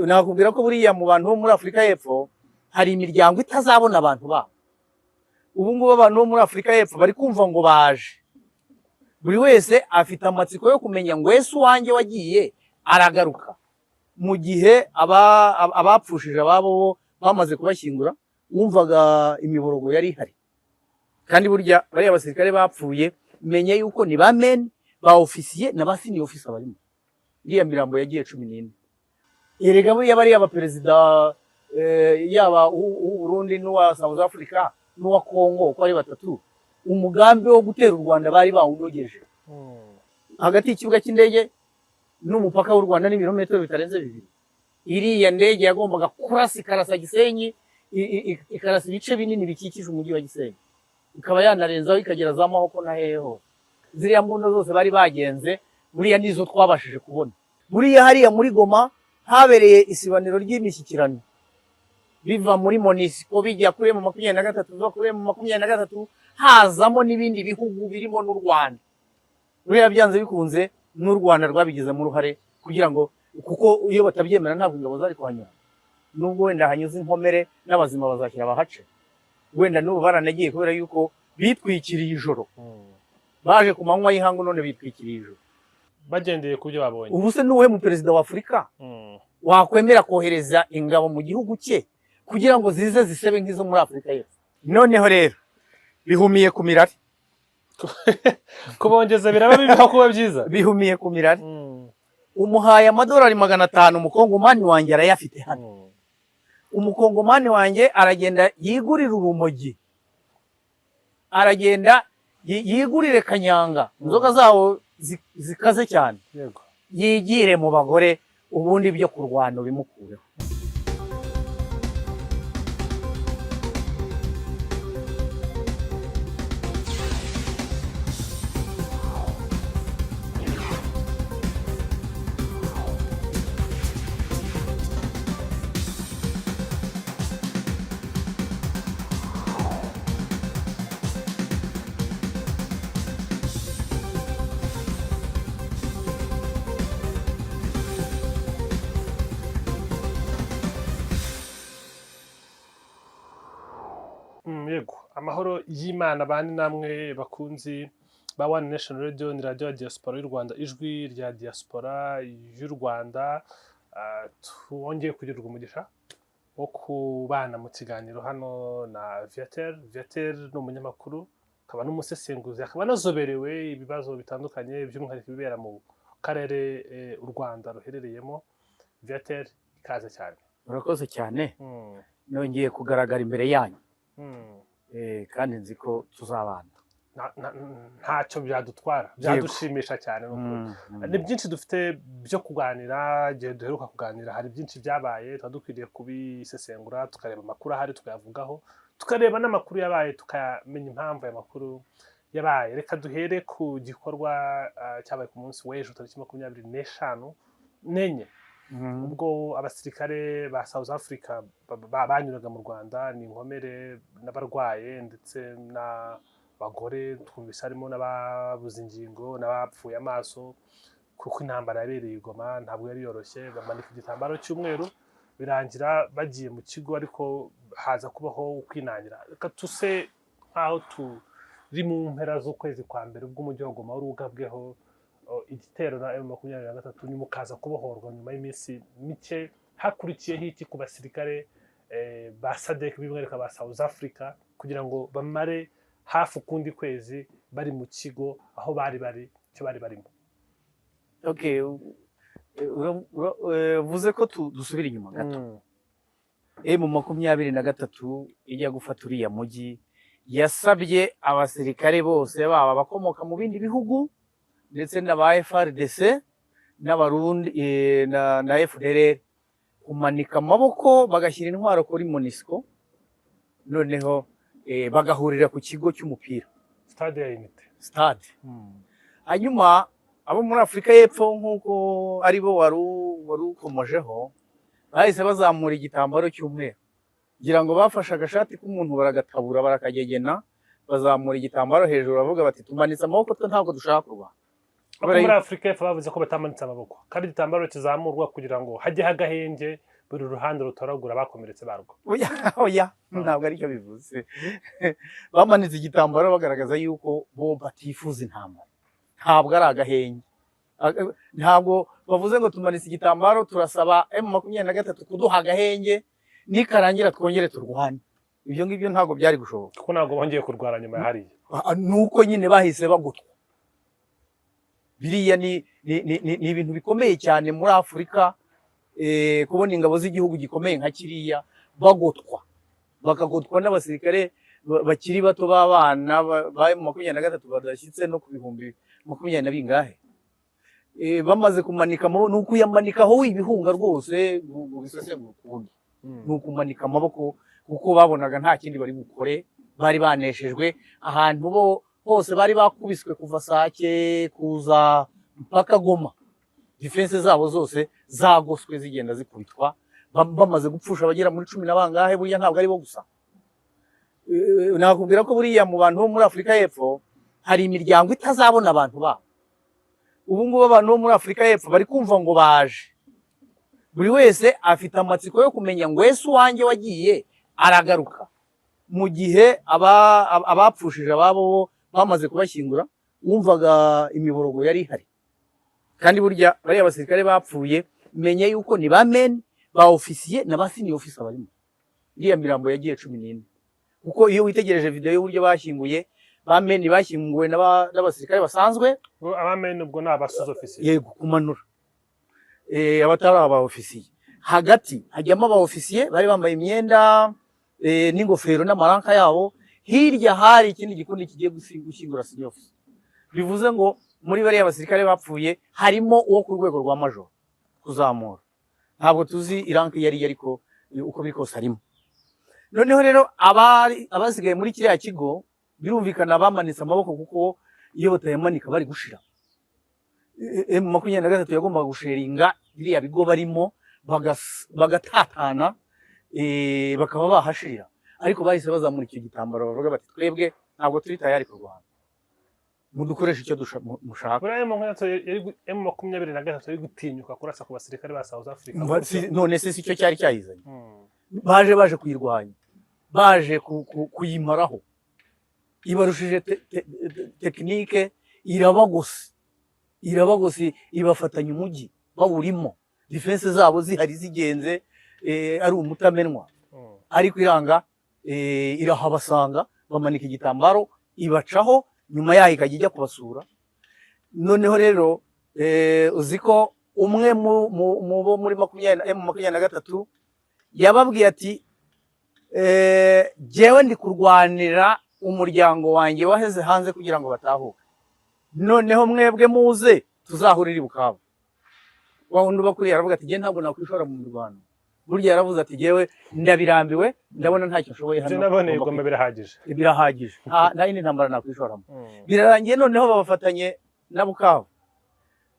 nakubwira ko buriya mu bantu bo muri Afurika y'Epfo hari imiryango itazabona abantu babo. Ubu ngubu abantu bo muri Afurika y'Epfo bari kumva ngo baje, buri wese afite amatsiko yo kumenya ngo ese uwanjye wagiye aragaruka. Mu gihe abapfushije ababo bo bamaze kubashyingura, wumvaga imiborogo yari ihari. Kandi burya bariya basirikare bapfuye, menye yuko ni ba men, ba ofisiye na ba senior officer barimo. Iriya mirambo yagiye 14. Erega buriya bariya abaperezida yaba Burundi n'uwa South Africa n'uwa Congo uko ari batatu, umugambi wo gutera u Rwanda bari bawunogeje. Hagati y'ikibuga cy'indege n'umupaka w'u Rwanda n'ibirometero bitarenze 2. Iriya ndege yagombaga kurasa ikarasa Gisenyi, ikarasa ibice binini bikikije umujyi wa Gisenyi, ikaba yanarenzaho ikagera za Mahoko na heho. Ziriya mbunda zose bari bagenze, buriya nizo twabashije kubona. Buriya hariya muri Goma habereye isibaniro ry'imishyikirano, biva muri Monisco bijya kuri mu 23, biva kuri mu 23 hazamo n'ibindi bihugu birimo n'u Rwanda. Buriya byanze bikunze n'u Rwanda rwabigizemo uruhare, kugira ngo kuko iyo batabyemera ntabwo ingabo zari kuhanyura. Nubwo wenda hanyuze inkomere n'abazima bazashyira abahace, wenda n'ubu baranagiye kubera yuko bitwikiriye ijoro. Baje ku manywa y'ihangu none bitwikiriye ijoro, bagendeye ku byo babonye. Ubu se n'uwe mu perezida wa Afurika wakwemera kohereza ingabo mu gihugu cye kugira ngo zize zisebe nk'izo muri Afurika y'Epfo? Noneho rero bihumiye ku mirari. Kubongeza biraba bibaho kuba byiza. Bihumiye ku mirari. Umuhaye amadolari 500, umukongomani wanjye arayafite hano. Umukongomani wanjye aragenda yigurira urumogi, aragenda yigurire kanyanga, inzoga zawo zikaze cyane, yigire mu bagore, ubundi byo kurwana bimukureho. Yego, amahoro y'Imana bandi namwe bakunzi ba One Nation Radio, ni radio ya diaspora y'u Rwanda, ijwi rya diaspora y'u Rwanda. Twongeye kugirirwa umugisha wo kubana mu kiganiro hano na Viateur. Viateur ni umunyamakuru, akaba n'umusesenguzi, akaba anazoberewe ibibazo bitandukanye by'umwihariko bibera mu karere u Rwanda ruherereyemo. Viateur, ikaze cyane. Murakoze cyane. Nongeye kugaragara imbere yanyu. Kandi nzi ko tuzabana. Ntacyo byadutwara, byadushimisha cyane. Ni byinshi dufite byo kuganira, igihe duheruka kuganira hari byinshi byabaye, twadukwiriye kubisesengura, tukareba amakuru ahari tukayavugaho, tukareba n'amakuru yabaye tukamenya impamvu aya makuru yabaye. Reka duhere ku gikorwa cyabaye ku munsi w'ejo tariki 25 n'enye, ubwo abasirikare ba South Africa banyuraga mu Rwanda, ni inkomere n'abarwaye ndetse n'abagore, twumvise harimo n'ababuze ingingo n'abapfuye amaso, kuko intambara yabereye i Goma ntabwo yari yoroshye. Bamanika igitambaro cy'umweru, birangira bagiye mu kigo, ariko haza kubaho ukwinangira. Reka tuse nk'aho turi mu mpera z'ukwezi kwa mbere, ubwo umujyi wa Goma wari ugabweho igitero na M23, nyuma ukaza kubohorwa nyuma y'iminsi mike. Hakurikiyeho iki ku basirikare ba SADC b'imwereka ba South Africa, kugira ngo bamare hafi ukundi kwezi bari mu kigo aho bari cyo bari barimo? Okay, vuze ko dusubira inyuma gato. M23 ijya gufata uriya mujyi, yasabye abasirikare bose baba bakomoka mu bindi bihugu ndetse n'aba FRDC n'abarundi na FDLR kumanika amaboko bagashyira intwaro kuri Monisco, noneho bagahurira ku kigo cy'umupira, Stade ya Unité. Stade. Hanyuma abo muri Afurika y'Epfo nk'uko aribo warukomojeho, bahise bazamura igitambaro cy'umweru, kugira ngo bafashe agashati k'umuntu baragatabura barakagegena, bazamura igitambaro hejuru, bavuga bati tumanitse amaboko, twe ntabwo dushaka kurwana. muri Afurika y'Epfo bavuze ko batamanitse amaboko kandi igitambaro kizamurwa kugira ngo hajye hagahenge buri ruhande rutoragura bakomeretse barwo. Oya ntabwo aricyo bivuze. Bamanitse igitambaro bagaragaza yuko bo batifuza intambara, ntabwo ari agahenge. Ntabwo bavuze ngo tumanitse igitambaro turasaba M23 kuduha agahenge nikarangira twongere turwane. Ibyo ngibyo ntabwo byari gushoboka kuko ntabwo bongeye kurwara nyuma ya hariya. Nuko nyine bahise bagutwa. Biriya ni ibintu bikomeye cyane muri Afurika, kubona ingabo z'igihugu gikomeye nka kiriya bagotwa, bakagotwa n'abasirikare bakiri bato b'abana ba M23 badashyitse no ku bihumbi 20 na bingahe. Bamaze kumanika amaboko, nuko yamanikaho ibihunga rwose bisesengura ukundi, nuko kumanika amaboko kuko babonaga nta kindi bari bukore, bari baneshejwe. Ahantu bo hose bari bakubiswe kuva Sake kuza mpaka Goma, defense zabo zose zagoswe zigenda zikubitwa, bamaze gupfusha abagera muri 10 na bangahe. Buriya ntabwo ari bo gusa, nakubwira ko buriya mu bantu bo muri Afurika y'Epfo hari imiryango itazabona abantu babo. Ubu ngubu abantu bo muri Afurika y'Epfo bari kumva ngo baje, buri wese afite amatsiko yo kumenya ngo ese uwanjye wagiye aragaruka. Mu gihe abapfushije ababo bamaze kubashyingura, wumvaga imiborogo yari ihari. Kandi burya bariya abasirikare bapfuye menye yuko ni ba men ba ofisiye na ba senior officer barimo. Iriya mirambo yagiye 14, kuko iyo witegereje video y'uburyo bashyinguye ba men bashyinguwe n'abasirikare basanzwe. Aba men ubwo ni abasuzo ofisiye, yego kumanura, abatari aba ofisiye. Hagati hajyamo aba ofisiye bari bambaye imyenda n'ingofero n'amaranka yabo. Hirya hari ikindi gikundi kigiye gushyingura senior officer. Bivuze ngo muri bariya abasirikare bapfuye harimo uwo ku rwego rwa major kuzamura. Ntabwo tuzi iranki yari ariko uko bikose harimo. Noneho rero abasigaye muri kiriya kigo birumvikana bamanitse amaboko, kuko iyo batayamanika bari gushira. M23 yagombaga gusheringa biriya bigo barimo bagatatana, bakaba bahashirira. Ariko bahise bazamura icyo gitambaro bavuga bati twebwe ntabwo turi tayari kurwana, mudukoresha icyo mushaka. Buriya M23 yari gutinyuka kurasa ku basirikare ba South Africa. None se si cyo cyari cyayizanye? Baje kuyirwanya, baje kuyimaraho. Ibarushije tekinike, irabagose ibafatanya umujyi bawurimo, defense zabo zihari zigenze, ari umutamenwa. Ariko iranga irahabasanga, bamanika igitambaro ibacaho, nyuma yaho ikajya ijya kubasura. Noneho rero uziko umwe mu bo muri M23 yababwiye ati jewe ndi kurwanira umuryango wanjye waheze hanze kugira ngo batahuke, noneho mwebwe muze tuzahurira i Bukavu. Wawundi bakuriye aravuga ati je ntabwo nakwishora mu mirwano. Burya yaravuze ati jewe ndabirambiwe, ndabona ntacyo nshoboye hano. Nabone igomba birahagije, nta yindi ntambara nakwishoramo. Birarangiye noneho babafatanye na Bukavu,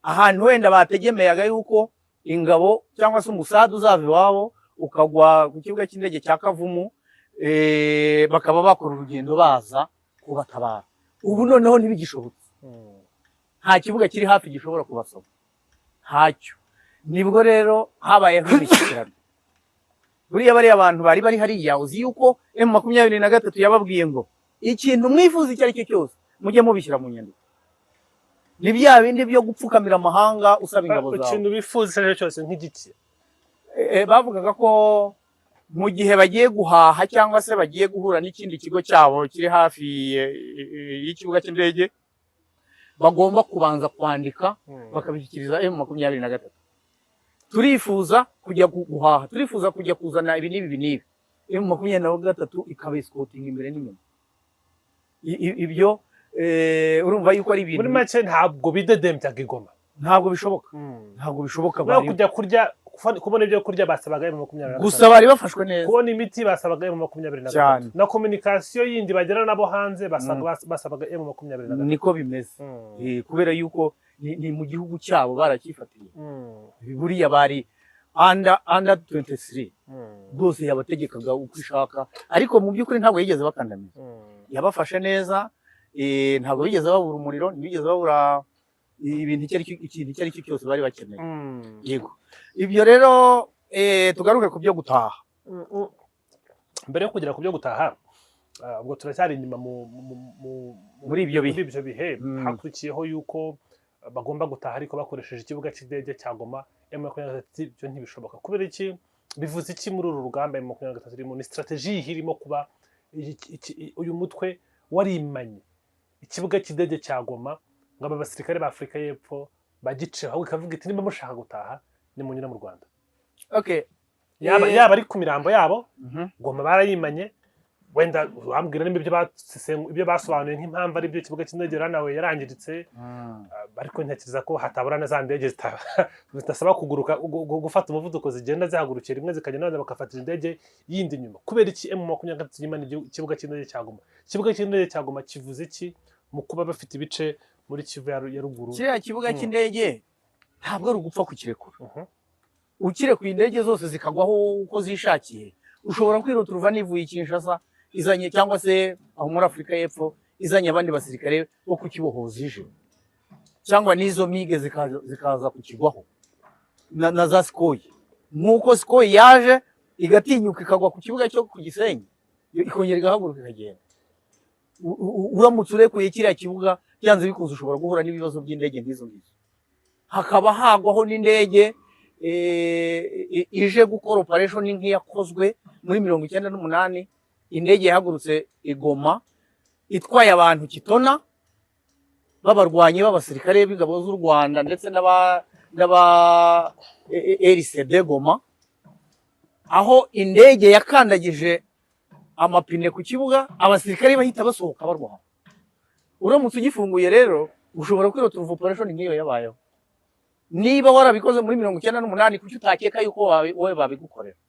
ahantu wenda bategemeyaga yuko ingabo cyangwa se umusadu uzava iwabo ukagwa ku kibuga cy'indege cya Kavumu, bakaba bakora urugendo baza kubatabara. Ubu noneho ntibigishobotse, nta kibuga kiri hafi gishobora kubasoma, ntacyo. Nibwo rero habayeho imishyikirano. Buriya bariya abantu bari hariya, uzi yuko M23 yababwiye ngo ikintu mwifuza icyo ari cyo cyose mujye mubishyira mu nyandiko. Ni bya bindi byo gupfukamira amahanga usaba ingabo zawe. Ikintu bifuza icyo cyose nk'igiki. Bavugaga ko mu gihe bagiye guhaha cyangwa se bagiye guhura n'ikindi kigo cyabo kiri hafi y'ikibuga cy'indege, bagomba kubanza kwandika bakabishyikiriza M23. Turifuza kujya guhaha, turifuza kujya kuzana ibi n'ibi. M23 ikaba escorting imbere n'inyuma. Ibyo urumva yuko ari ibintu muri make ntabwo bidedembyaga Igoma. Ntabwo bishoboka bari kujya kurya, kubona ibyo kurya basabaga M23. Gusa bari bafashwe neza. Kubona imiti basabaga M23. Na communication yindi bagera nabo hanze basabaga M23. Niko bimeze. Kubera yuko ni mu gihugu cyabo barakifatiye. Buriya bari under 23. Bose yabategekaga uko ishaka, ariko mu by'ukuri ntabwo yigeze bakandamiza. Yabafashe neza, ntabwo bigeze babura umuriro, ntibigeze babura ibintu ikintu icyo ari cyo cyose bari bakeneye. Yego, ibyo rero tugaruke ku byo gutaha. Mbere yo kugera ku byo gutaha, ubwo turacyari inyuma muri ibyo bihe hakurikiyeho yuko bagomba gutaha ariko bakoresheje ikibuga cy'indege cya Goma. M23 byo ntibishoboka. Kubera iki? Bivuze iki muri uru rugamba M23 irimo? Ni strategy irimo kuba uyu mutwe warimanye ikibuga cy'indege cya Goma ngo aba basirikare ba Afurika y'Epfo bagice, ahubwo ikavuga iti niba mushaka gutaha ni munyura mu Rwanda. Okay, yaba ari ku mirambo yabo Goma barayimanye. Wenda wambwira nimba ibyo basobanuye nk'impamvu ari byo ikibuga cy'indege nawe yarangiritse, ariko ntekereza ko hatabura na za ndege zitasaba kuguruka gufata umuvuduko zigenda zihagurukira rimwe zikagenda bakafatira indege yindi nyuma. kubera iki M23 yimana ikibuga cy'indege cya Goma? Ikibuga cy'indege cya Goma kivuze iki mu kuba bafite ibice muri Kivu ya ruguru? kiriya kibuga cy'indege ntabwo ari ugupfa kukirekura. Ukirekuye indege zose zikagwaho uko zishakiye, ushobora kwiruta uruva n'ivuye Kinshasa izanye, cyangwa se aho muri Afurika y'Epfo izanye abandi basirikare bo kukibohoza ije, cyangwa n'izo mige zikaza kukigwaho na za Sikoyi. Nk'uko Sikoyi yaje igatinyuka ikagwa ku kibuga cyo ku Gisenyi, ikongera igahaguruka ikagenda. Uramutse urekuye kiriya kibuga, byanze bikunze ushobora guhura n'ibibazo by'indege nk'izo ngizo. Hakaba hagwaho n'indege ije gukora operation nk'iyakozwe muri 1998. Indege yahagurutse i Goma itwaye abantu Kitona babarwanye b'abasirikare b'ingabo z'u Rwanda ndetse n'aba RCD Goma, aho indege yakandagije amapine ku kibuga, abasirikare bahita basohoka barwana. Uramutse ugifunguye rero ushobora kwirota operation nk'iyo yabayeho. Niba warabikoze muri 1998, kuki utakeka yuko wowe babigukorera?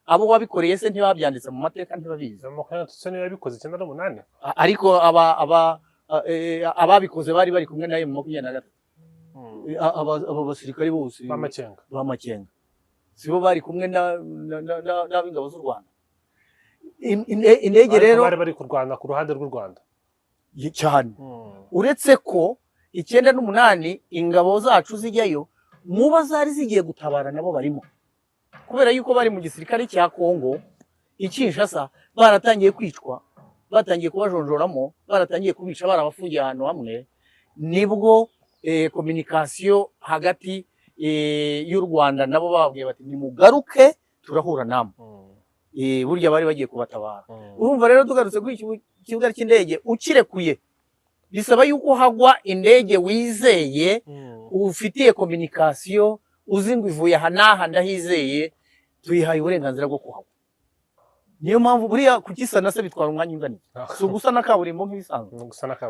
Abo wabikoreye se ntibabyanditse mu mateka, ntibabizi. M23 niyo yabikoze 1998, ariko ababikoze bari kumwe na M23. Aba basirikare bose b'amakenga sibo bari kumwe n'ab'ingabo z'u Rwanda. Indege rero bari kurwana ku ruhande rw'u Rwanda cyane. Uretse ko 98 ingabo zacu zijyayo, muba zari zigiye gutabara nabo barimo, kubera yuko bari mu gisirikare cya Kongo Kinshasa, baratangiye kwicwa, batangiye kubajonjoramo, baratangiye kubica, barabafungiye ahantu hamwe. Nibwo communication hagati y'u Rwanda nabo babwiye bati nimugaruke turahura namwe. Burya bari bagiye kubatabara. Urumva rero tugarutse kuri ikibuga cy'indege, ukirekuye bisaba yuko hagwa indege wizeye, ufitiye communication, uzi ngo ivuye aha n'aha ndahizeye, tuyihaye uburenganzira bwo kuhagwa. Niyo mpamvu buriya kukisana se bitwara umwanya ungana iki? Si ugusana kaburimbo nk'ibisanzwe,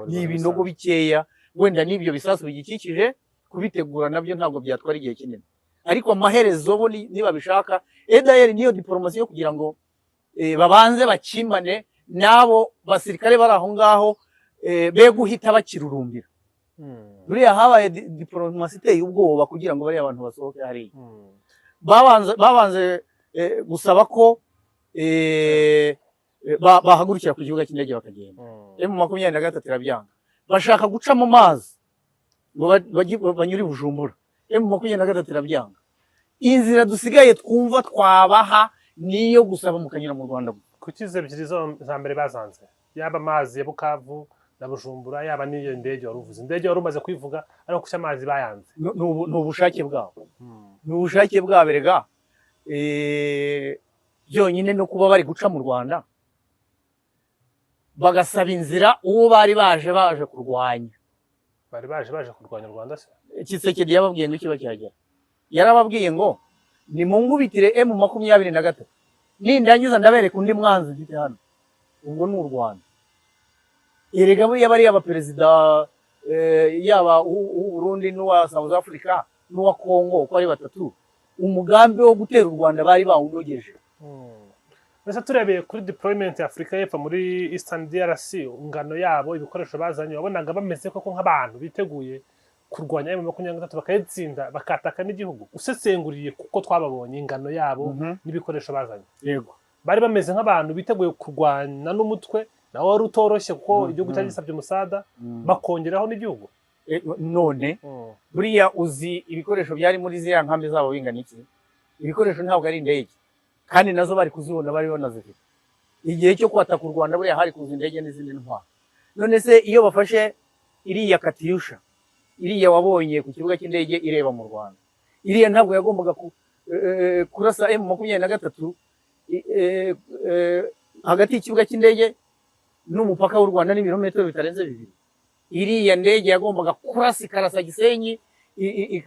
ni ibinogo bikeya, wenda n'ibyo bisasu bigikikije, kubitegura nabyo ntabwo byatwara igihe kinini. Ariko amaherezo bo niba bishaka, edayeri niyo diplomasi yo kugira ngo babanze bakimane nabo basirikare bari aho ngaho, be guhita bakirurumbira. Buriya habaye diplomasi iteye ubwoba kugira ngo bariya abantu basohoke hariya. Babanze gusaba ko bahagurukira ku kibuga cy'indege bakagenda. M23 irabyanga, bashaka guca mu mazi ngo banyure Bujumbura. M23 irabyanga. Inzira dusigaye twumva twabaha niyo gusaba mukanyura mu Rwanda. Kuki ebyiri za mbere bazanze? Yaba amazi ya Bukavu na Bujumbura, yaba n'iyo ndege waruvuze. Indege wari umaze kwivuga ariko kuki amazi bayanze? Ni ubushake bwabo. Ni ubushake bwabo rega. Byonyine no kuba bari guca mu Rwanda bagasaba inzira uwo bari baje kurwanya. Bari baje kurwanya u Rwanda se? Tshisekedi yababwiye ngo ikiba cyagera. Yarababwiye ngo nimungubitire M23, nindangiza ndabereka undi mwanzi mfite hano. Ubwo ni u Rwanda. Erega buriya bari abaperezida yaba u Burundi n'uwa South Africa n'uwa Congo, uko ari batatu, umugambi wo gutera u Rwanda bari bawunogeje. Mbese turebeye kuri deployment ya Afurika y'Epfo muri Eastern DRC, ingano yabo, ibikoresho bazanye, wabonaga bameze koko nk'abantu biteguye kurwanya M23 bakayitsinda bakataka n'igihugu. Usesenguriye kuko twababonye ingano yabo n'ibikoresho bazanye. Yego, bari bameze nk'abantu biteguye kurwana n'umutwe nawo wari utoroshye kuko igihugu cyagisabye umusada, bakongeraho n'igihugu. none buriya uzi ibikoresho byari muri ziriya nkambi zabo bingana iki? Ibikoresho ntabwo ari indege, kandi nazo bari kuzibona, bari banazifite. Igihe cyo kwataka u Rwanda buriya hari kuza indege n'izindi ntwaro. None se iyo bafashe iriya Katyusha, iriya wabonye ku kibuga cy'indege ireba mu Rwanda, iriya ntabwo yagombaga kurasa M23 hagati y'ikibuga cy'indege n'umupaka w'u Rwanda n'ibirometero bitarenze 2. Iriya ndege yagombaga kurasa ikarasa Gisenyi,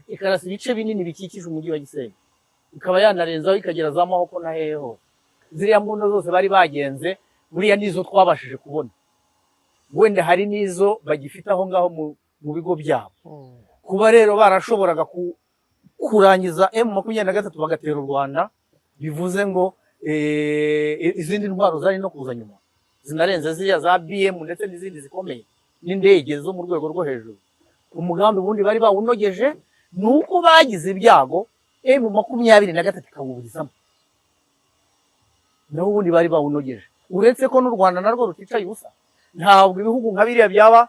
ikarasa ibice binini bikikije umujyi wa Gisenyi, ikaba yanarenzaho ikagera za Mahoko na hehe hose. Ziriya mbunda zose bari bagenze, buriya nizo twabashije kubona. Wenda hari nizo bagifite aho ngaho mu bigo byabo. Kuba rero barashoboraga kurangiza M23 bagatera u Rwanda, bivuze ngo izindi ntwaro zari no kuza nyuma, zinarenze ziriya za BM ndetse n'izindi zikomeye n'indege zo mu rwego rwo hejuru. Umugambi bundi bari bawunogeje, nuko bagize ibyago M23 ikawuburizamo. Naho ubundi bari bawunogeje, uretse ko n'u Rwanda narwo ruticaye ubusa. Ntabwo ibihugu nka biriya byaba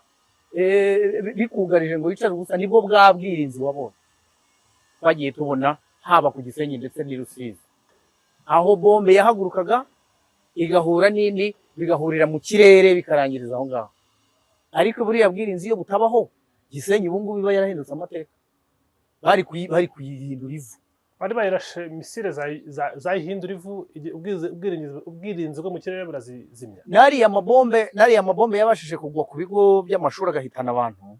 bikugarije ngo bicare ubusa. Nibwo bwabwirinzi wabonye bagiye tubona haba ku Gisenyi ndetse n'i Rusizi, aho bombe yahagurukaga igahura n'indi, bigahurira mu kirere bikarangiriza aho ngaho. Ariko buriya bwirinzi iyo butabaho, Gisenyi ubu ngubu biba yarahindutse amateka. Bari kuyihindura ivu, bari bayirashe misile zayihindura ivu, ubwirinzi bwo mu kirere burazimya. Nariya mabombe yabashije kugwa ku bigo by'amashuri agahitana abantu.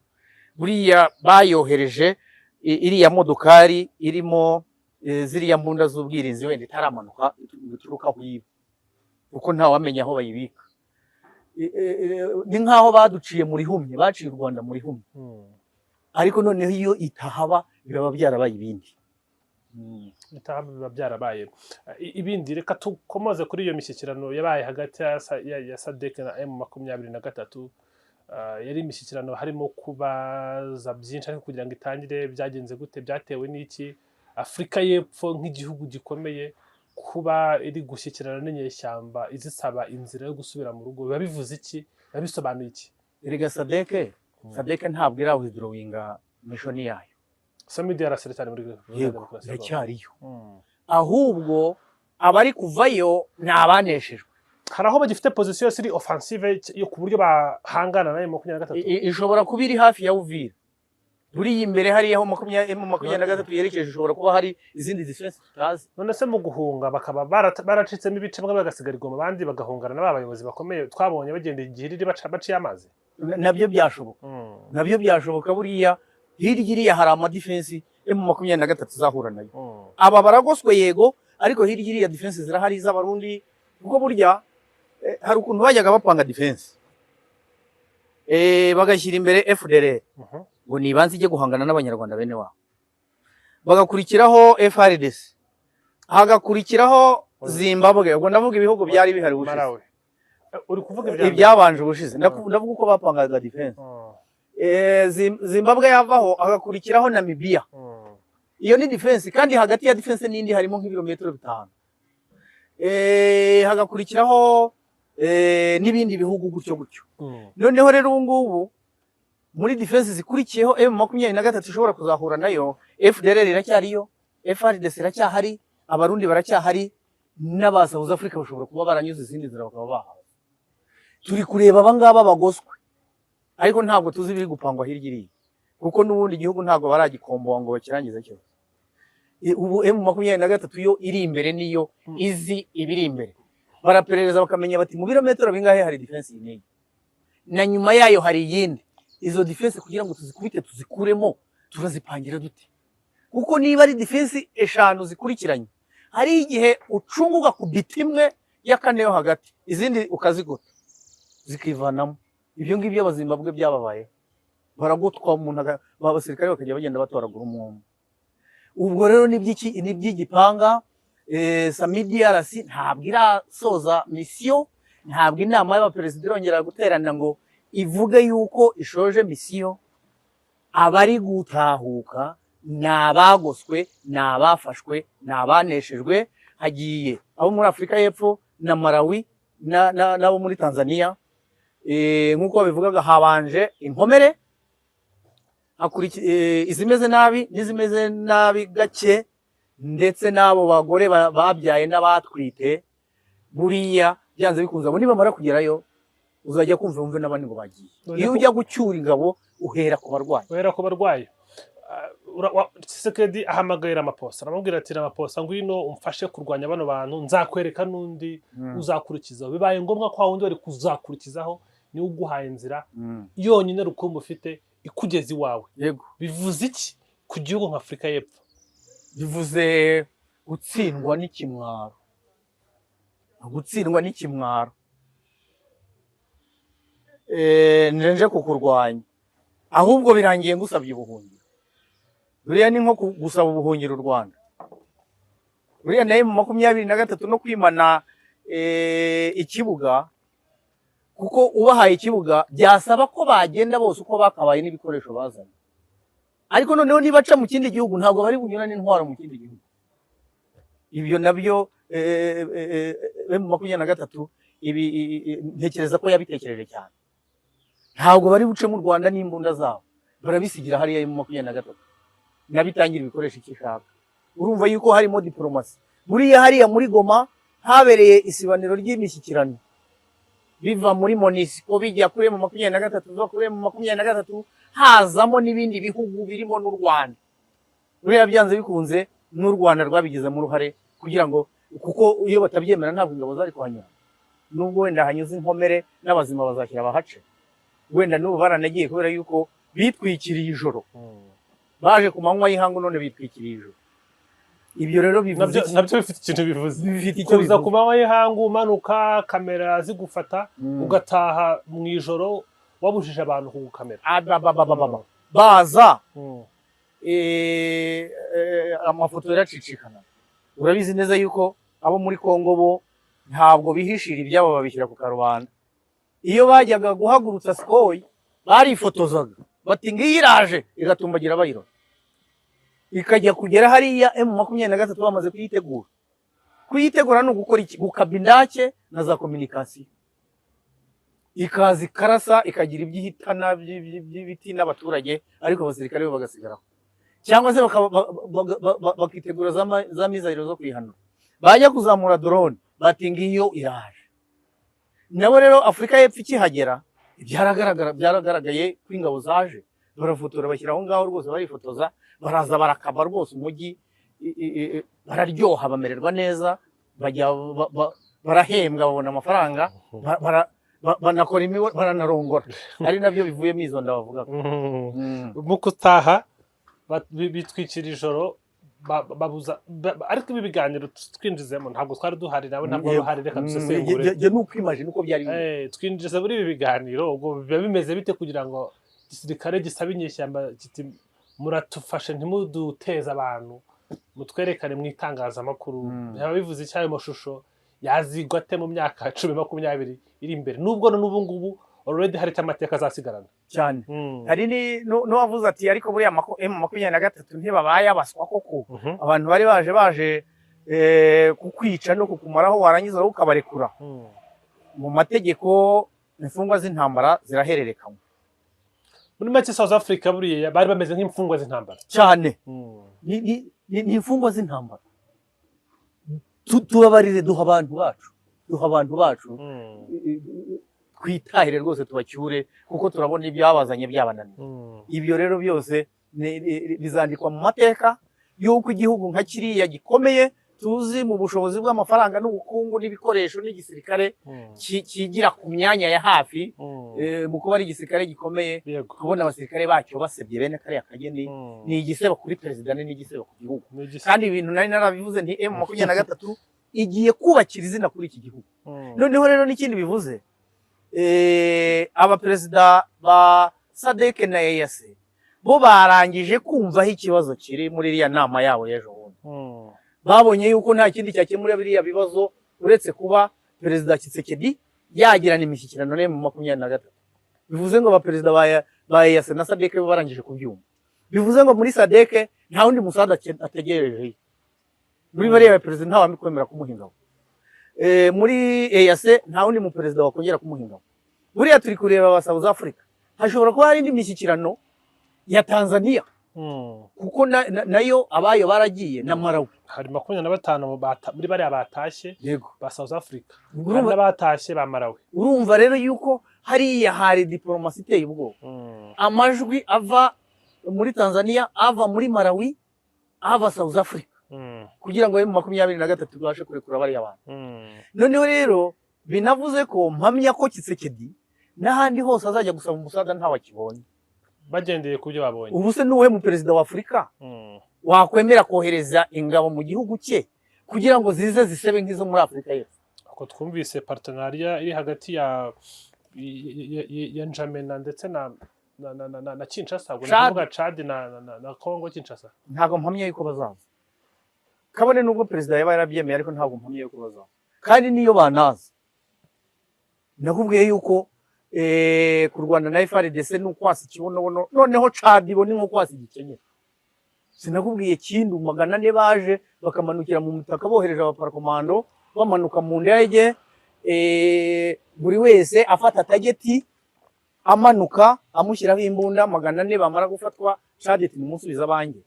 Buriya bayohereje iriya modokari irimo ziriya mbunda z'ubwirinzi, wenda itaramanuka bituruka aho iba, kuko ntawamenya aho bayibika. Ni nk'aho baduciye muri humye, baciye u Rwanda muri humye. Ariko noneho iyo itahaba biba byarabaye ibindi. Biba byarabaye ibindi. Reka tukomoze kuri iyo mishyikirano yabaye hagati ya SADC na M23. Yari imishyikirano harimo kubaza byinshi, ariko kugira ngo itangire byagenze gute, byatewe n'iki? Afurika y'Epfo nk'igihugu gikomeye kuba iri gushyikirana n'inyeshyamba izisaba inzira yo gusubira mu rugo, biba bivuze iki? Biba bisobanuye iki? Erega SADC ntabwo irawithdrawinga mission yayo. Samidi yarasere cyane muri demokarasi yacyariyo, ahubwo abari kuvayo ni abaneshejwe. Hari aho bagifite position siri offensive yo ku buryo bahangana na M23. Ishobora kuba iri hafi ya Uvira, buri imbere hari aho M23 yerekeje, ishobora kuba hari izindi defense tutazi. None se mu guhunga bakaba baracitsemo ibice, bamwe bagasigarirwa mu bandi bagahungana n'abayobozi bakomeye twabonye bagendeye igihiriri baciye amazi. Nabyo byashoboka. Buriya hirya iriya hari ama defense M23 zahura nayo. Aba baragoswe yego, ariko hirya iriya defense zirahari z'abarundi, kuko burya hari ukuntu bajyaga bapanga defense, bagashyira imbere FDLR ngo nibanze ijye guhangana n'abanyarwanda bene wabo, bagakurikiraho FARDC, hagakurikiraho Zimbabwe. Ubwo ndavuga ibihugu byari bihari ubushize. Uri kuvuga ibyabanje ubushize, ndavuga uko bapangaga defense. Zimbabwe yavaho, hagakurikiraho Namibia. Iyo ni defense, kandi hagati ya defense n'indi harimo nk'ibirometero 5. Hagakurikiraho n'ibindi bihugu gutyo. Noneho rero ubu ngubu muri defense zikurikiyeho M23 ishobora kuzahura nayo, FDLR iracyariyo, FARDC iracyahari, abarundi baracyahari, n'aba South Africa bashobora kuba baranyuze izindi nzira bakaba bahawe. Turi kureba abangaba bagoswe, ariko ntabwo tuzi biri gupangwa hirya iriya, kuko n'ubundi igihugu ntabwo baragikomboa ngo bakirangize cyose. Ubu M23 yo iri imbere niyo izi ibiri imbere, baraperereza bakamenya bati mu birometero bingahe hari defense y'intege, na nyuma yayo hari iyindi. Izo defense kugira ngo tuzikubite tuzikuremo, turazipangira dute? Kuko niba ari defense 5 zikurikiranye, hari igihe ucunguka ku biti imwe ya kane yo hagati, izindi ukazigota zikivanamo. Ibyo ngibyo abazimbabwe byababaye, baragotwa umuntu, abasirikare bakajya bagenda batoragura umuntu. Ubwo rero ni by'igipanga. Samidi yarasi ntabwo irasoza mission, ntabwo inama y'abaperezida irongera guterana ngo ivuge yuko ishoje mission. Abari gutahuka ni abagoswe, ni abafashwe, ni abaneshejwe. Hagiye abo muri Afurika y'Epfo na Malawi n'abo muri Tanzania. Nk'uko babivugaga, habanje inkomere, izimeze nabi n'izimeze nabi gake, ndetse n'abo bagore babyaye n'abatwite, buriya byanze bikunze abo nibamara kugerayo uzajya kumva wumve n'abandi ngo bagiye. Iyo ujya gucyura ingabo uhera ku barwayi. Tshisekedi ahamagaye Ramaphosa aramubwira ati Ramaphosa ngwino umfashe kurwanya bano bantu, nzakwereka n'undi uzakurikizaho. Bibaye ngombwa ko wundi wari kuzakurikizaho niwe uguhaye inzira yonyine rukumbi ufite ikugeza iwawe. Yego. Bivuze iki ku gihugu nka Afurika y'Epfo? Bivuze gutsindwa n'ikimwaro. Gutsindwa n'ikimwaro. Nje kukurwanya, ahubwo birangiye ngusabye ubuhungiro. Buriya ni nko gusaba ubuhungiro u Rwanda. Buriya nayo mu 23 no kwimana ikibuga, kuko ubahaye ikibuga byasaba ko bagenda bose uko bakabaye n'ibikoresho bazanye. Ariko noneho nibaca mu kindi gihugu ntabwo bari bunyura n'intwaro mu kindi gihugu. Ibyo nabyo mu 23 ibi ntekereza ko yabitekereje cyane. Ntabwo bari buce mu Rwanda n'imbunda zabo, barabisigira hariya mu 23 nabitangira ibikoresho ikishaka. Urumva yuko harimo diplomasi. Buriya hariya muri Goma habereye isibaniro ry'imishyikirano biva muri Monisco bijya kuri mu 23 zo kuri mu 23 hazamo n'ibindi bihugu birimo n'u Rwanda. Buriya byanze bikunze n'u Rwanda rwabigizemo uruhare kugira ngo, kuko iyo batabyemera ntabwo ingabo zari kwanyura. Nubwo wenda hanyuze inkomere n'abazima bazakira bahace, wenda n'ubu baranagiye kubera yuko bitwikiriye ijoro. Baje ku manywa y'ihangu none bitwikiriye ijoro. Ibyo rero bivuze nabyo bifite ikintu bivuze. Kuza ku manywa y'ihangu umanuka kamera zigufata ugataha mu ijoro wabujije abantu kugukamera. Baza amafoto yaracicikana. Urabizi neza yuko abo muri Kongo bo ntabwo bihishira ibyabo babishyira ku karubanda. Iyo bajyaga guhagurutsa Skoy barifotozaga bati ngiyi iraje, igatumbagira bayiro, ikajya kugera hariya M23 bamaze kuyitegura no gukora iki, gukaba indake na za communication, ikazi karasa ikagira ibyihitana by'ibiti n'abaturage, ariko abasirikare bo bagasigaraho, cyangwa se bakitegura za mizayiro zo kwihanura. Bajya kuzamura drone bati ngiyo iraje. Nabo rero Afurika y'Epfo ikihagera byaragaragaye ko ingabo zaje, barafotora bashyiraho ngaho rwose, barifotoza, baraza barakaba rwose umujyi, bararyoha bamererwa neza, bajya barahembwa babona amafaranga, banakora baranarongora. Ari nabyo bivuyemo izo ndabavuga. Mu kutaha bitwikira ijoro babuza, ariko ibi biganiro twinjizemo ntabwo twari duhari, nawe ntabwo duhari, reka dusesengure. Je nuko imagine uko byari twinjiza muri ibi biganiro, ubwo biba bimeze bite kugira ngo igisirikare gisabe inyeshyamba kiti muratufashe ntimuduteze abantu, mutwerekane mu itangazamakuru. Byaba bivuze icyayo mashusho yazigwa te mu myaka 10-20 iri imbere, nubwo n'ubu ngubu already hari amateka azasigarana cyane. Hari no wavuze ati ariko buriya M23 ntibabaye abaswa koko, abantu bari baje kukwica no kukumaraho warangiza ukabarekura. Mu mategeko imfungwa z'intambara zirahererekanywa. Muri make South Africa buriya bari bameze nk'imfungwa z'intambara cyane. Ni imfungwa z'intambara. Tubabarire, duha abantu bacu twitahire rwose, tubacyure, kuko turabona ibyabazanye byabananiye. Ibyo rero byose bizandikwa mu mateka y'uko igihugu nka kiriya gikomeye tuzi mu bushobozi bw'amafaranga n'ubukungu n'ibikoresho n'igisirikare kigira ku myanya ya hafi, mu kuba ari igisirikare gikomeye. Kubona abasirikare bacyo basebye bene kariya kageni ni igisebo kuri perezida, ni igisebo ku gihugu. Kandi ibintu nari narabivuze nti M23 igiye kubakira izina kuri iki gihugu. Noneho rero n'ikindi bivuze, abaperezida ba SADC na EAC bo barangije kumvaho ikibazo kiri muri iriya nama yabo y'ejo bundi. Babonye yuko nta kindi cyakemura biriya bibazo uretse kuba perezida Tshisekedi yagirana imishyikirano mu 23. Bivuze ngo abaperezida ba EAC na SADC bo barangije kubyumva. Bivuze ngo muri SADC nta wundi musada ategereje. Muri bariya perezida nta wamikwemera kumuhingaho. Muri EAC nta wundi mu perezida wakongera kumuhingaho. Buriya turi kureba aba South Africa, hashobora kuba hari indi mishyikirano ya Tanzania Mm. kuko nayo abayo baragiye na Malawi. Hari 25 muri bariya batashye Yego. ba South Africa. Urumva- Hari n'abatashye ba Malawi. urumva rero yuko hariya hari diplomasi iteye ubwoba. Amajwi ava muri Tanzania, ava muri Malawi, ava South Africa kugira ngo M23 ibashe kurekura bariya bantu. Noneho rero binavuze ko mpamya ko Tshisekedi n'ahandi hose azajya gusaba umusaga ntawakibonye, bagendeye ku byo babonye. ubu se nuwe mu perezida wa Afurika wakwemera kohereza ingabo mu gihugu cye kugira ngo zize zisebe nk'izo muri Afurika y'Epfo? Ako twumvise partenariat iri hagati ya N'Djamena ndetse na Kinshasa, ubwo ndavuga Chad na Congo Kinshasa. Ntago mpamye yuko bazaza, kabone nubwo perezida yaba yarabyemeye, ariko ntago mpamye yuko bazaza. Kandi niyo banaza, nakubwiye yuko kurwana na FARDC n'ukwasi kibonobono, noneho Chad bo ni nko kwasi gikenyera. Sinakubwiye kindu 400 baje bakamanukira mu mutaka bohereje abaparakomando, bamanuka mu ndege, buri wese afata tageti amanuka amushyiraho imbunda. 400 bamara gufatwa, Chad iti nimusubiza abanjye.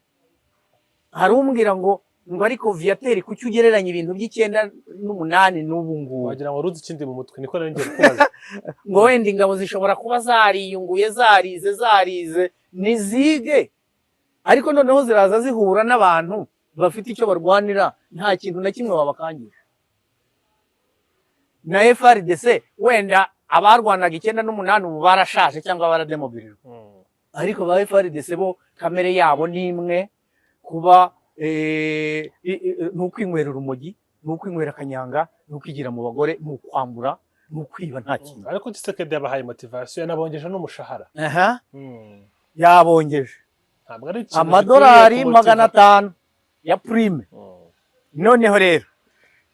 Hari umbwira ngo ariko viateur kuki ugereranya ibintu by'9 n'ubu ngubu, wagira ngo ruzi ikindi mu mutwe, niko nari ngiye kubaza. ngo wenda ingabo zishobora kuba zariyunguye, zarize nizige, ariko noneho ziraza zihura n'abantu bafite icyo barwanira, nta kintu na kimwe babakangisha. Na FARDC wenda abarwanaga 9 ubu barashaje cyangwa barademobilijwe, ariko ba FARDC bo kamere yabo ni imwe, kuba nukwinywera urumogi, nukwinywera kanyanga, nukwigira mu bagore, nukwambura, nukwiba, nta kintu. Ariko Tshisekedi yabahaye motivation, yanabongeje n'umushahara. Yabongeje Ntabwo ari ikintu amadolari 500 ya prime. Noneho rero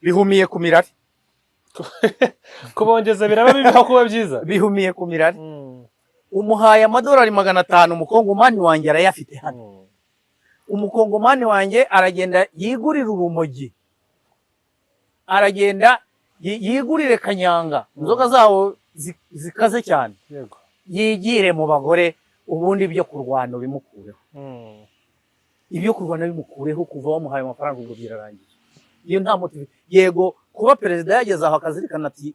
bihumiye ku mirari, kubongeza biraba bibaho kuba byiza. bihumiye ku mirari. Umuhaye amadolari 500, umukongomani wanjye arayafite hano. Umukongomani wanjye aragenda yigurira urumogi, aragenda yigurire kanyanga, inzoga zawo zikaze cyane, Yego. yigire mu bagore, ubundi byo kurwana bimukureho. Ibyo kurwana bimukureho, kuva wamuhaye amafaranga ubwo birarangiye. Iyo nta motive. Yego kuba perezida yageze aho akazirikana ati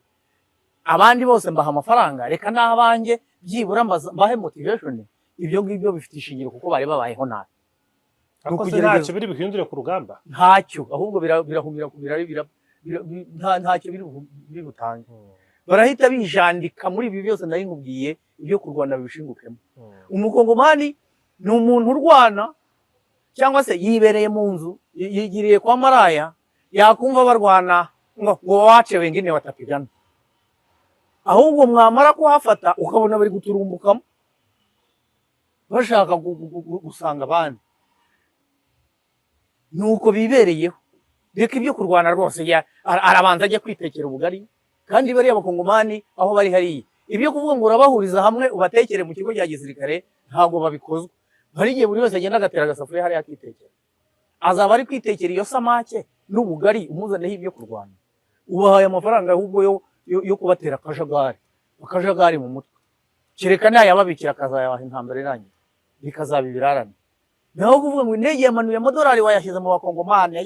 abandi bose mbaha amafaranga, reka n'abanjye byibura mbahe motivation. Ibyo ngibyo bifite ishingiro kuko bari babayeho nabi. Akoze ntacyo biri bihindure ku rugamba. Ntacyo, ahubwo birahumira ku mirari, ntacyo biri butange. Barahita bijandika muri ibi byose nari nkubwiye, ibyo kurwana bishingukemo. Umukongomani ni umuntu urwana, cyangwa se yibereye mu nzu, yigiriye kwa maraya, yakumva barwana ngo wache wengine watapigana. Ahubwo mwamara kuhafata ukabona bari guturumbukamo, bashaka gusanga abandi. Nuko bibereyeho. Reka ibyo kurwana rwose, arabanza ajya kwitekera ubugari, kandi bari abakongomani aho bari hariya. Ibyo kuvuga ngo urabahuriza hamwe ubatekere mu kigo cya gisirikare ntabwo babikozwe. Hari igihe buri wese agenda agatera agasafuriya hariya akitekera. Azaba ari kwitekera iyo samake n'ubugari, umuzaneho ibyo kurwana. Ubahaye amafaranga ahubwo yo kubatera akajagari mu mutwe. Kereka nayababikira akazayabaha intambara irangiye, bikazaba ibirarane. Naho kuvuga ngo indege yamanuye amadolari wayashyize mu bakongomani,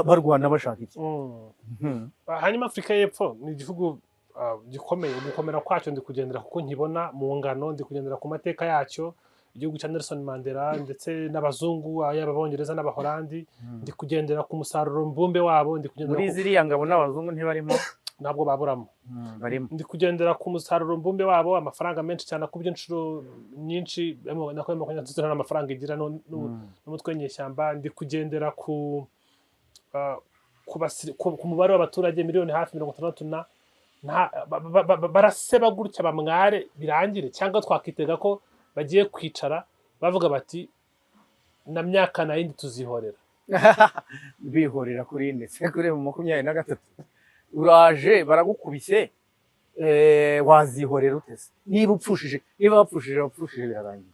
barwana bashaka iki? Hanyuma Afurika y'Epfo ni igihugu gikomeye. Gukomera kwacyo ndi kugendera kuko nkibona mu ngano, ndi kugendera ku mateka yacyo, igihugu cya Nelson Mandela ndetse n'abazungu, yaba Abongereza n'Abahorandi. Ndi kugendera ku musaruro mbumbe wabo, ndi kugendera muri ziriya ngabo n'abazungu ntibarimo, ntabwo baburamo. barimo. Ndi kugendera ku musaruro mbumbe wabo, amafaranga menshi cyane, kubyo inshuro nyinshi nako makumyabiri n'amafaranga igira n'umutwe w'inyeshyamba. Ndi kugendera ku mubare w'abaturage miliyoni hafi 60 baraseba gutya bamware birangire, cyangwa twakitega ko bagiye kwicara bavuga bati na myaka na yindi tuzihorera. Bihorera kuri ndetse kuri 23 uraje baragukubise, wazihorera utese? Niba upfushije, niba bapfushije birarangiye.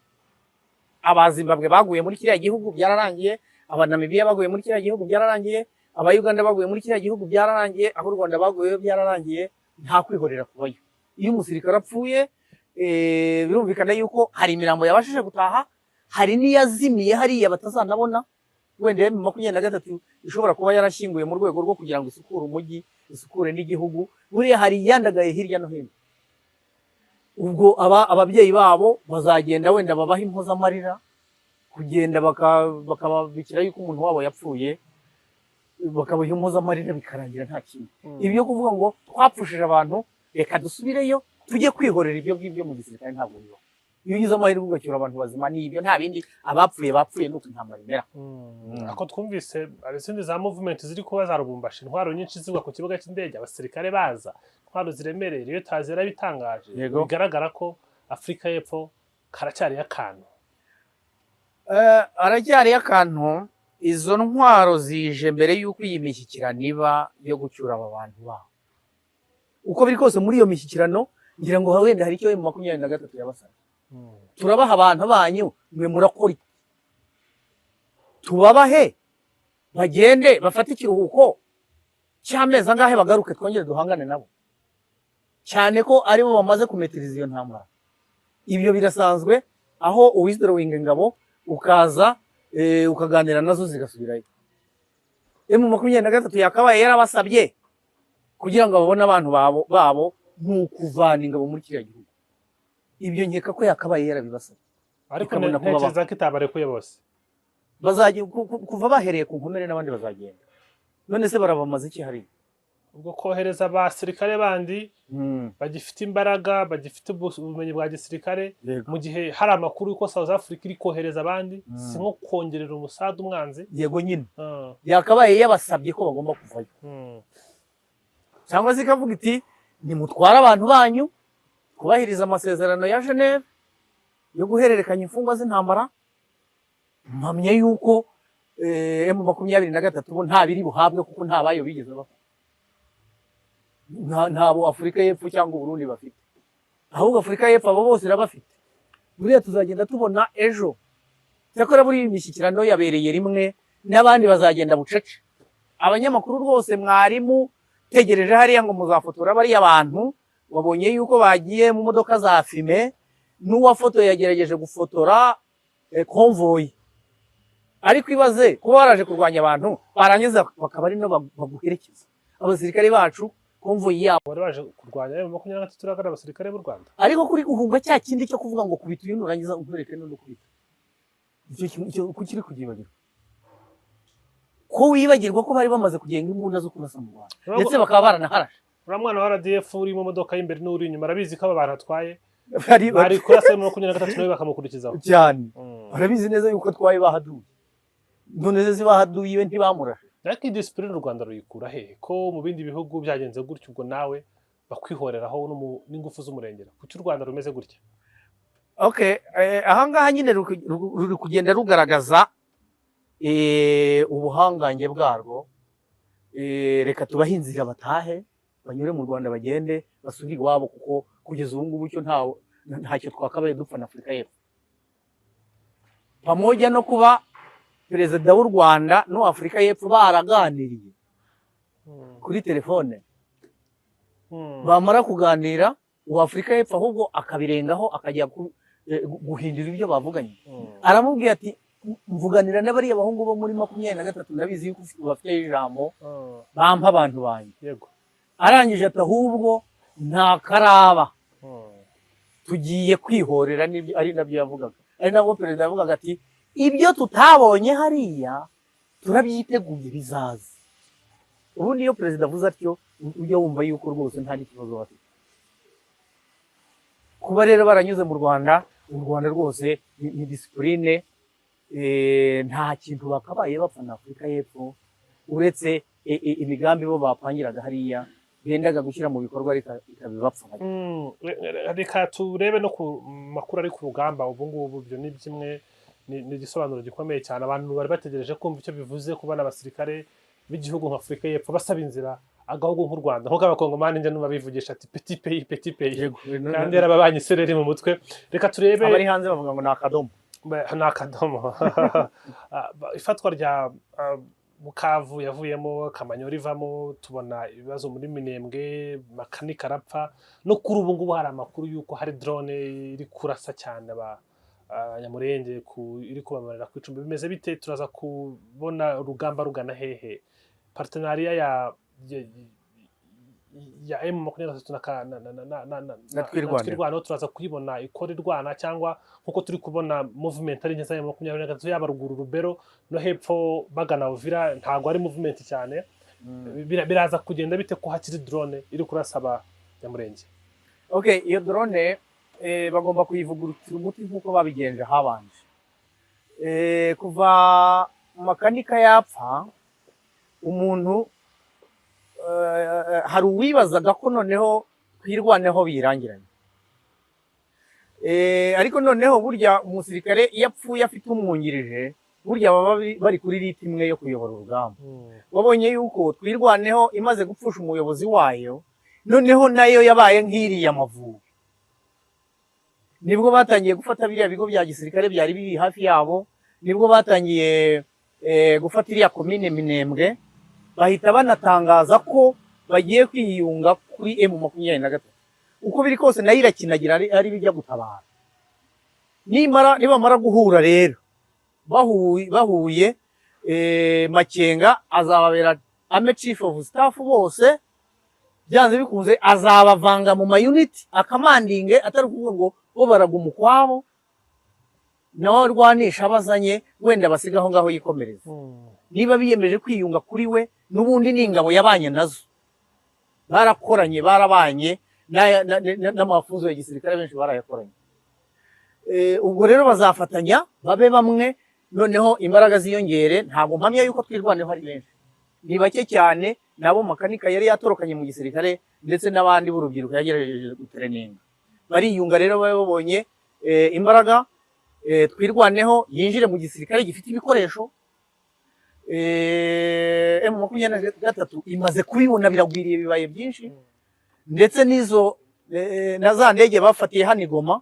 Abazimbabwe baguye muri kiriya gihugu byararangiye, abanamibiya baguye muri kiriya gihugu byararangiye, abayuganda baguye muri kiriya gihugu byararangiye, aho u Rwanda baguyeyo byararangiye. Nta kwihorera kubayo. Iyo umusirikare apfuye birumvikana yuko hari imirambo yabashije gutaha, hari n'iyazimiye hariya batazanabona, wenda M23 ishobora kuba yarashyinguye mu rwego rwo kugira ngo isukure umujyi, isukure n'igihugu. Buriya hari iyandagaye hirya no hino. Ubwo ababyeyi babo bazagenda wenda babaha impozamarira, kugenda bakababikira yuko umuntu wabo yapfuye, bakabaha impozamarira bikarangira nta kintu. Ibyo kuvuga ngo twapfushije abantu, reka dusubireyo tujye kwihorera ibyo ngibyo mu gisirikare ntabwo bibaho. Iyo ugize amahirwe ugacyura abantu bazima n'ibyo, nta bindi, abapfuye nuko intambara imera. Ako twumvise hari izindi za movement ziri kuba za Lubumbashi, intwaro nyinshi zigwa ku kibuga cy'indege, abasirikare baza, intwaro ziremereye, iyo tazera bitangaje, bigaragara ko Afurika y'Epfo karacyari akantu. Aracyari akantu. Izo ntwaro zije mbere y'uko iyi mishyikirano iba yo gucyura aba bantu babo. Uko biri kose muri iyo mishyikirano ngira ngo wenda hari icyo M23 yabasabye. Turabaha abantu banyu, mwe murakora iki? Tubabahe bagende bafate ikiruhuko cy'amezi angahe bagaruke twongere duhangane nabo, cyane ko aribo bamaze kumetiriza iyo ntambara. Ibyo birasanzwe, aho uwizerowinga ingabo ukaza ukaganira nazo zigasubirayo. M23 yakabaye yarabasabye kugira ngo babone abantu babo nk'ukuvana ingabo muri kiriya gihugu. Ibyo nkeka ko yakabaye yarabibasabye, ariko ntekereza ko itabarekuye bose. Bazagiye kuva bahereye ku nkomere n'abandi bazagenda. None se barabamaze iki hari? Ubwo kohereza abasirikare bandi bagifite imbaraga, bagifite ubumenyi bwa gisirikare, mu gihe hari amakuru yuko South Africa iri kohereza abandi, si nko kongerera umusada umwanzi. Yego nyine. Yakabaye yabasabye ko bagomba kuvayo. Cyangwa se ikavuga iti nimutwara abantu banyu, kubahiriza amasezerano ya Geneve yo guhererekanya imfungwa z'intambara. Mpamye yuko M23 bo nta biri buhabwe kuko nta bayo bigeze bafite. Ntabo Afurika y'Epfo cyangwa Burundi bafite, ahubwo Afurika y'Epfo abo bose irabafite. Buriya tuzagenda tubona ejo. Cyakora buri imishyikirano yabereye rimwe, n'abandi bazagenda bucece. Abanyamakuru rwose mwarimu tegereje hariya ngo muzafotora bariya abantu, wabonye yuko bagiye mu modoka za fime, n'uwafotoye yagerageje gufotora konvoyi. Ariko ibaze kuba waraje kurwanya abantu barangiza bakaba ari no baguherekeza. Abasirikare bacu konvoyi yabo bari baje kurwanya M23 turagara abasirikare b'u Rwanda, ariko kuri guhunga cya kindi cyo kuvuga ngo kubita uyu nurangiza ukureke no kubita. Icyo kukiri kugibagirwa ko wibagirwa ko bari bamaze kugenga imbunda zo kurasa mu Rwanda, ndetse bakaba baranaharashe. Uramwana wa RDF uri mu modoka y'imbere n'uri inyuma, arabizi ko abantu atwaye bari kurasa M23 nawe bakamukurikizaho cyane. Arabizi neza yuko twaye bahaduye, none ze bahaduye iwe ntibamurashe. Ariko discipline u Rwanda ruyikura he ko mu bindi bihugu byagenze gutyo, ubwo nawe bakwihoreraho n'ingufu z'umurengera, kuki u Rwanda rumeze gutya? Okay, ahangaha nyine ruri kugenda rugaragaza ubuhangange bwarwo. Reka tubahinzira batahe, banyure mu Rwanda bagende basubire iwabo, kuko kugeza ubu ngubu cyo ntacyo twakabaye dupfa na Afurika y'Epfo. Pamoja no kuba perezida w'u Rwanda no Afurika y'Epfo baraganiriye kuri telefone, bamara kuganira uwa Afurika y'Epfo ahubwo akabirengaho akajya guhindura ibyo bavuganye. Aramubwiye ati mvuganira n'abariya bahungu bo muri 23 ndabizi yuko bafite ijambo, bampa abantu banyu. Yego. Arangije ati ahubwo nta karaba, tugiye kwihorera. N'ibyo ari nabyo yavugaga, ari nabwo perezida yavugaga ati ibyo tutabonye hariya turabyiteguye bizaza. Ubundi iyo perezida avuze atyo ujya wumva yuko rwose nta n'ikibazo bafite. Kuba rero baranyuze mu Rwanda, u Rwanda rwose ni discipline, nta kintu bakabaye bapfa na Afurika y'Epfo uretse imigambi bo bapangiraga hariya bendaga gushyira mu bikorwa ikabibapfa. Reka turebe no ku makuru ari ku rugamba ubu ngubu. Byo ni kimwe, ni igisobanuro gikomeye cyane. Abantu bari bategereje kumva icyo bivuze kubana abasirikare b'igihugu nka Afurika y'Epfo basaba inzira agahugu nk'u Rwanda, nk'uko abakongomani nje numva bivugisha ati petit pays, kandi yarababanye isereri mu mutwe. Reka turebe abari hanze bavuga ngo ni akadomo. Ni akadomo. Ifatwa rya Bukavu yavuyemo, Kamanyola ivamo, tubona ibibazo muri Minembwe, makanika arapfa, no kuri ubu ngubu hari amakuru y'uko hari drone iri kurasa cyane Nyamurenge iri kubamarira ku icumbi. Bimeze bite? Turaza kubona urugamba rugana hehe? Partenariat ya M23 na twirwanaho turaza kuyibona ikora irwana, cyangwa nkuko turi kubona movement ari neza ya M23 yaba ruguru Rubero no hepfo bagana Uvira, ntago ari movement cyane. Biraza kugenda bite ko hakiri drone iri kurasaba Nyamurenge? Okay, iyo drone bagomba kuyivugurutira umuti nkuko babigenje habanje. Kuva makanika yapfa, umuntu hari uwibazaga ko noneho twirwaneho birangiranye. Ariko noneho burya umusirikare iyo apfuye afite umwungirije, burya baba bari kuri riti imwe yo kuyobora urugamba. Wabonye yuko twirwaneho imaze gupfusha umuyobozi wayo, noneho nayo yabaye nk'iriya Amavubi. Nibwo batangiye gufata biriya bigo bya gisirikare byari biri hafi yabo, nibwo batangiye gufata iriya komine Minembwe, bahita banatangaza ko bagiye kwiyunga kuri M23. Uko biri kose nayo irakinagira ari bijya gutabara. Nibamara guhura rero bahuye, Makenga azababera ame chief of staff bose, byanze bikunze azabavanga mu mayuniti akamandinge, atari kuvuga ngo bo baraguma ukwabo nawe rwanisha abazanye wenda basigaho ngaho yikomereza. Niba biyemeje kwiyunga kuri we, n'ubundi n'ingabo yabanye nazo barakoranye, barabanye n'amafunzo ya gisirikare benshi barayakoranye. Ubwo rero bazafatanya babe bamwe, noneho imbaraga ziyongere. Ntabwo mpamya yuko twirwaneho ari benshi, ni bake cyane. Nabo makanika yari yatorokanye mu gisirikare, ndetse n'abandi b'urubyiruko yagerageje gutereninga. Bariyunga rero babonye imbaraga, twirwaneho yinjire mu gisirikare gifite ibikoresho. M23 imaze kubibona, biragwiriye, bibaye byinshi, ndetse n'izo na za ndege bafatiye hano i Goma,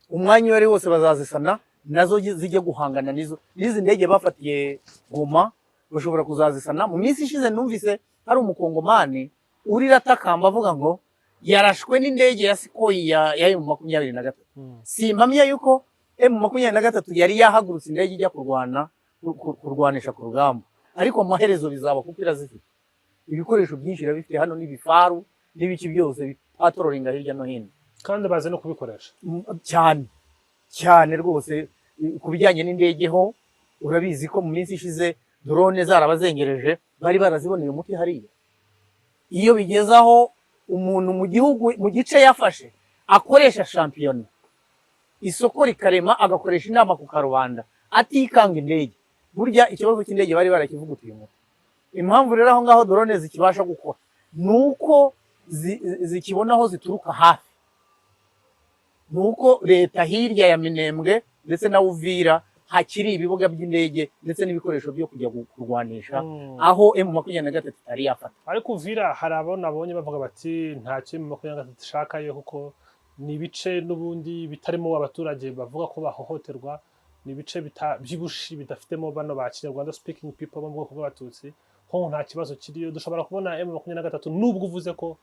umwanya wari wose bazazisana nazo zijye guhangana n'izi ndege bafatiye Goma, bashobora kuzazisana. Mu minsi ishize numvise hari umukongomani urira atakamba avuga ngo yarashwe n'indege ya Sikoyi ya M23. Simpamya yuko M23 yari yahagurutse indege ijya kurwanisha ku rugamba, ariko amaherezo bizaba kuko irazifite ibikoresho byinshi, irabifite hano n'ibifaru n'ibiki byose atororinga hirya no hino, kandi bazi no kubikoresha cyane rwose. Ku bijyanye n'indege ho, urabizi ko mu minsi ishize drone zarabazengereje, bari baraziboneye umuti hariya. Iyo bigezaho umuntu mu gihugu, mu gice yafashe, akoresha shampiyona, isoko rikarema, agakoresha inama ku karubanda, atikanga indege, burya ikibazo cy'indege bari barakivugutiye umuti. Impamvu rero aho ngaho drone zikibasha gukora nuko zikibona aho zituruka hafi, nuko leta hirya ya Minembwe ndetse na Uvira hakiri ibibuga by'indege ndetse n'ibikoresho byo kujya kurwanisha aho M23 itari yafata. Ariko Uvira hari abonye bavuga bati nta kintu M23 ishakayo, kuko ni ibice n'ubundi bitarimo abaturage bavuga ko bahohoterwa, ni ibice by'ibushi bidafitemo bano ba Kinyarwanda speaking people bo mu bwoko bw'Abatutsi. Ho nta kibazo kiriyo, dushobora kubona M23 nubwo uvuze ko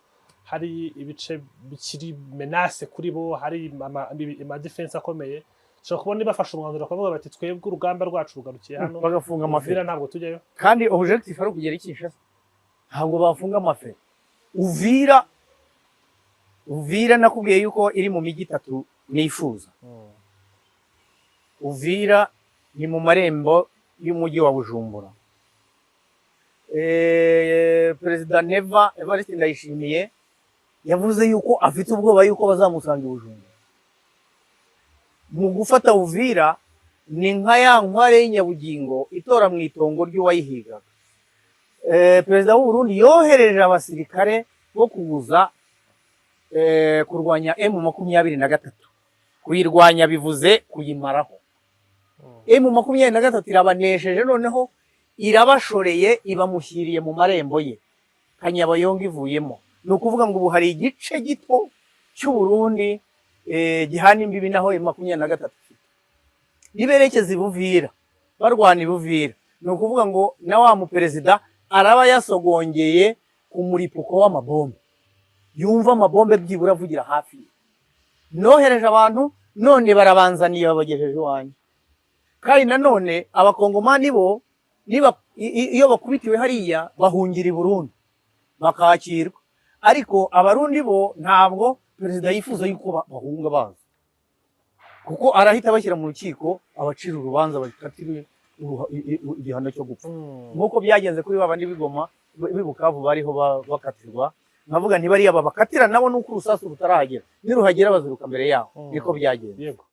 hari ibice bikiri menace kuri bo, hari ama defense akomeye, dushobora kubona bafashe umwanzuro bakavuga bati twebwe urugamba rwacu rugarukiye hano, bagafunga amafera, ntabwo tujyayo. Kandi objectif ari kugera Kinshasa, ntabwo bafunga amafera. Uvira nakubwiye yuko iri mu mijyi 3 nifuza. Uvira ni mu marembo y'umujyi wa Bujumbura. Perezida Neva Evariste Ndayishimiye yavuze yuko afite ubwoba yuko bazamusanga i Bujumbura. Mu gufata Uvira ni nka ya nkware y'inyabugingo itora mu itongo ry'uwayihigaga. Perezida w'u Burundi yohereje abasirikare bo kubuza kurwanya M23. Kuyirwanya bivuze kuyimaraho. M23 irabanesheje, noneho irabashoreye, ibamushyiriye mu marembo ye. Kanyabayonga ivuyemo. Ni ukuvuga ngo ubu hari igice gito cy'u Burundi gihana imbibi naho M23 ifite. Niberekeza i Buvira, barwana i Buvira, ni ukuvuga ngo na wa muperezida araba yasogongeye ku muripuko w'amabombe, yumva amabombe byibura avugira hafi ye. Nohereje abantu none barabanzaniye babagejeje iwanjye. Kandi nanone abakongomani bo iyo bakubitiwe hariya bahungira i Burundi bakakirwa, ariko abarundi bo ntabwo perezida yifuza yuko bahunga baza, kuko arahita bashyira mu rukiko abacira urubanza bakatiriwe igihano cyo gupfa, nk'uko byagenze kuri babandi b'Igoma b'ibukavu bariho bakatirwa. Nkavuga ntibariya babakatira nabo nuko urusasu rutarahagera, niruhagera baziruka mbere yaho. Niko byagenze.